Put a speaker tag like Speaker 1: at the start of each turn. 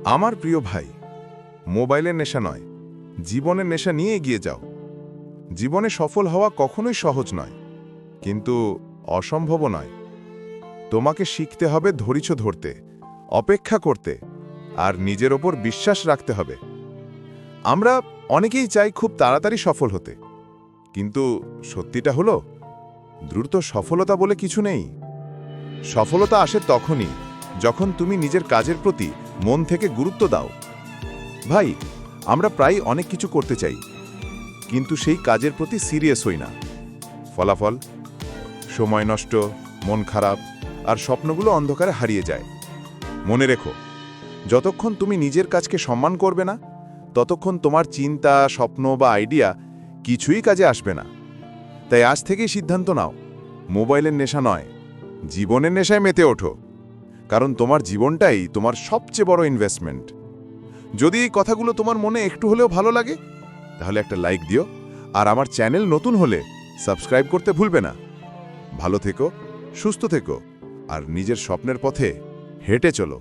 Speaker 1: আমার প্রিয় ভাই, মোবাইলের নেশা নয়, জীবনের নেশা নিয়ে এগিয়ে যাও। জীবনে সফল হওয়া কখনোই সহজ নয়, কিন্তু অসম্ভবও নয়। তোমাকে শিখতে হবে ধৈর্য ধরতে, অপেক্ষা করতে, আর নিজের ওপর বিশ্বাস রাখতে হবে। আমরা অনেকেই চাই খুব তাড়াতাড়ি সফল হতে, কিন্তু সত্যিটা হলো দ্রুত সফলতা বলে কিছু নেই। সফলতা আসে তখনই যখন তুমি নিজের কাজের প্রতি মন থেকে গুরুত্ব দাও। ভাই, আমরা প্রায় অনেক কিছু করতে চাই, কিন্তু সেই কাজের প্রতি সিরিয়াস হই না। ফলাফল সময় নষ্ট, মন খারাপ, আর স্বপ্নগুলো অন্ধকারে হারিয়ে যায়। মনে রেখো, যতক্ষণ তুমি নিজের কাজকে সম্মান করবে না, ততক্ষণ তোমার চিন্তা, স্বপ্ন বা আইডিয়া কিছুই কাজে আসবে না। তাই আজ থেকেই সিদ্ধান্ত নাও, মোবাইলের নেশা নয়, জীবনের নেশায় মেতে ওঠো। কারণ তোমার জীবনটাই তোমার সবচেয়ে বড় ইনভেস্টমেন্ট। যদি এই কথাগুলো তোমার মনে একটু হলেও ভালো লাগে, তাহলে একটা লাইক দিও, আর আমার চ্যানেল নতুন হলে সাবস্ক্রাইব করতে ভুলবে না। ভালো থেকো, সুস্থ থেকো, আর নিজের স্বপ্নের পথে হেঁটে চলো।